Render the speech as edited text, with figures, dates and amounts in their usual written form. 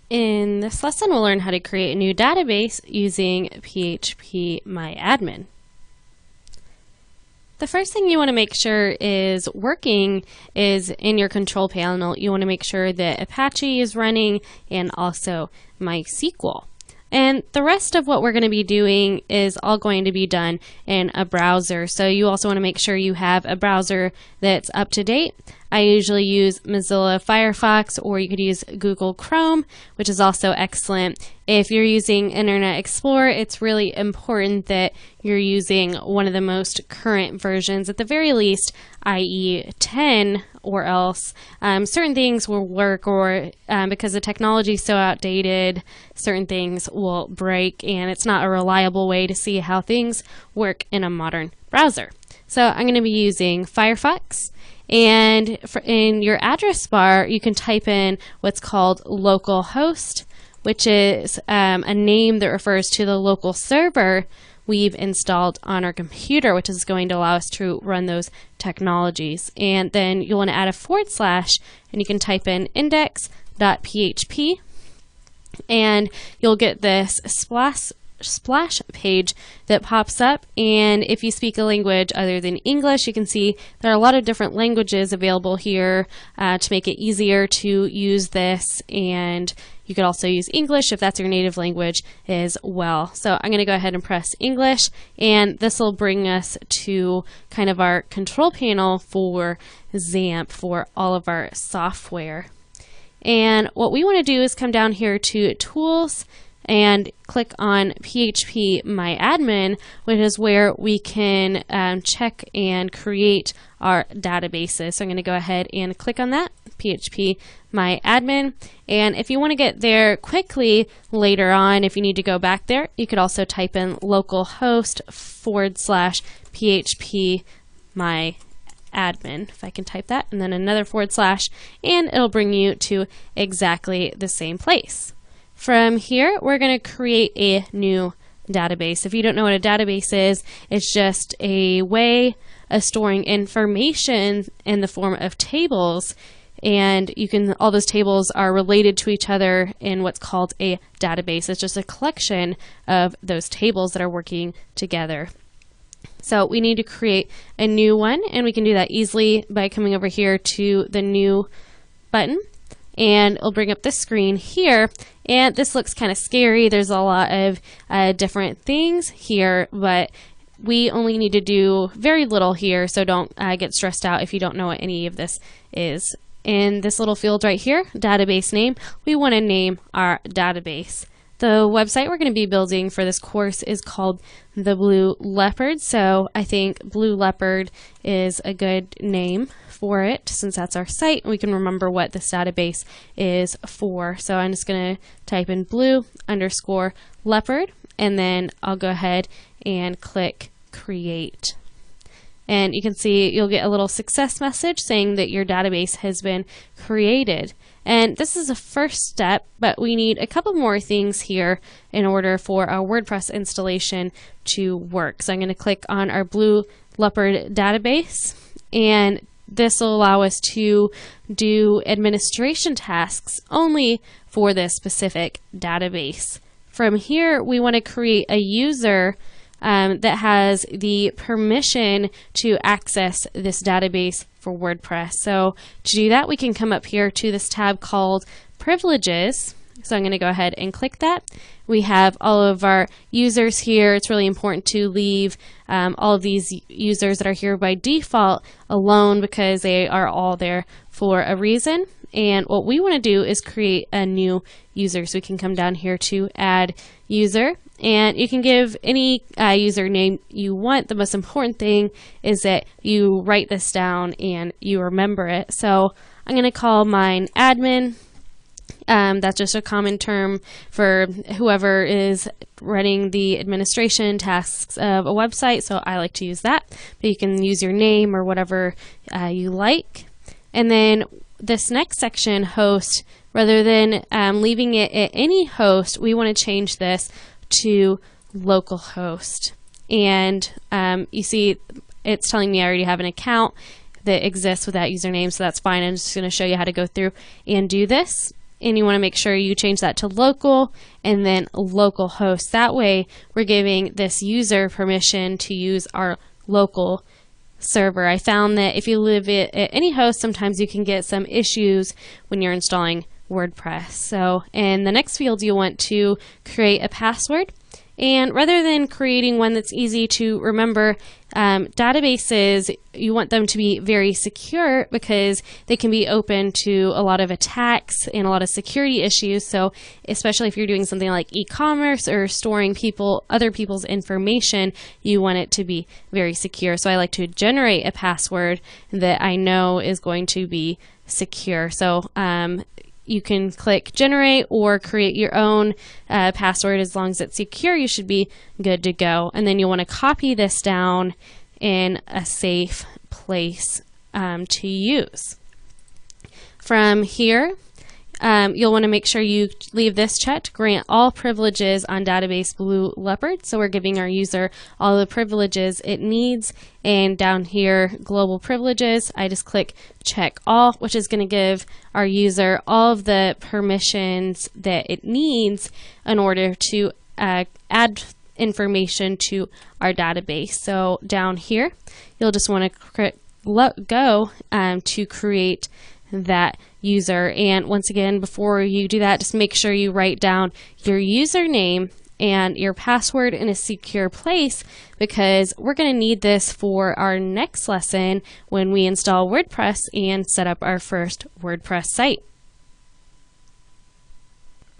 In this lesson, we'll learn how to create a new database using phpMyAdmin. The first thing you want to make sure is working is in your control panel. You want to make sure that Apache is running and also MySQL. And the rest of what we're going to be doing is all going to be done in a browser. So you also want to make sure you have a browser that's up to date. I usually use Mozilla Firefox, or you could use Google Chrome, which is also excellent. If you're using Internet Explorer, it's really important that you're using one of the most current versions, at the very least, i.e. 10, or else certain things will work, or because the technology is so outdated, certain things will break, and it's not a reliable way to see how things work in a modern browser. So I'm going to be using Firefox. And in your address bar, you can type in what's called localhost, which is a name that refers to the local server we've installed on our computer, which is going to allow us to run those technologies. And then you'll want to add a / and you can type in index.php, and you'll get this splash page that pops up. And if you speak a language other than English, you can see there are a lot of different languages available here to make it easier to use this, and you could also use English if that's your native language as well. So I'm going to go ahead and press English, and this will bring us to kind of our control panel for XAMPP for all of our software. And what we want to do is come down here to Tools and click on phpMyAdmin, which is where we can check and create our databases. So I'm going to go ahead and click on that, phpMyAdmin. And if you want to get there quickly later on, if you need to go back there, you could also type in localhost /phpMyAdmin, if I can type that, and then another / and it'll bring you to exactly the same place. From here, we're going to create a new database. If you don't know what a database is, it's just a way of storing information in the form of tables, and all those tables are related to each other in what's called a database. It's just a collection of those tables that are working together. So we need to create a new one, and we can do that easily by coming over here to the New button. And it'll bring up this screen here, and this looks kind of scary. There's a lot of different things here, but we only need to do very little here, so don't get stressed out if you don't know what any of this is. In this little field right here, database name, we want to name our database. The website we're going to be building for this course is called The Blue Leopard, so I think Blue Leopard is a good name for it, since that's our site. We can remember what this database is for. So I'm just going to type in blue_leopard, and then I'll go ahead and click create. And you can see you'll get a little success message saying that your database has been created. And this is a first step, but we need a couple more things here in order for our WordPress installation to work. So I'm going to click on our Blue Leopard database, and this will allow us to do administration tasks only for this specific database. From here, we want to create a user that has the permission to access this database for WordPress. So to do that, we can come up here to this tab called Privileges. So I'm going to go ahead and click that. We have all of our users here. It's really important to leave all of these users that are here by default alone, because they are all there for a reason. And what we want to do is create a new user. So we can come down here to Add User, and you can give any username you want. The most important thing is that you write this down and you remember it. So I'm going to call mine admin. That's just a common term for whoever is running the administration tasks of a website, so I like to use that. But you can use your name or whatever you like. And then this next section, host, rather than leaving it at any host, we want to change this to localhost. And you see it's telling me I already have an account that exists with that username, so that's fine. I'm just going to show you how to go through and do this. and you want to make sure you change that to local and then local host. That way we're giving this user permission to use our local server. I found that if you live at any host, sometimes you can get some issues when you're installing WordPress. So in the next field, you want to create a password. And rather than creating one that's easy to remember, databases, you want them to be very secure because they can be open to a lot of attacks and a lot of security issues. So especially if you're doing something like e-commerce or storing other people's information, you want it to be very secure. So I like to generate a password that I know is going to be secure. So you can click generate or create your own password. As long as it's secure, you should be good to go. And then you'll want to copy this down in a safe place to use. From here, you'll want to make sure you leave this checked, grant all privileges on database Blue Leopard. So we're giving our user all the privileges it needs. And down here, global privileges, I just click check all, which is going to give our user all of the permissions that it needs in order to add information to our database. So down here, you'll just want to go to create that user. And once again, before you do that, just make sure you write down your username and your password in a secure place, because we're going to need this for our next lesson when we install WordPress and set up our first WordPress site.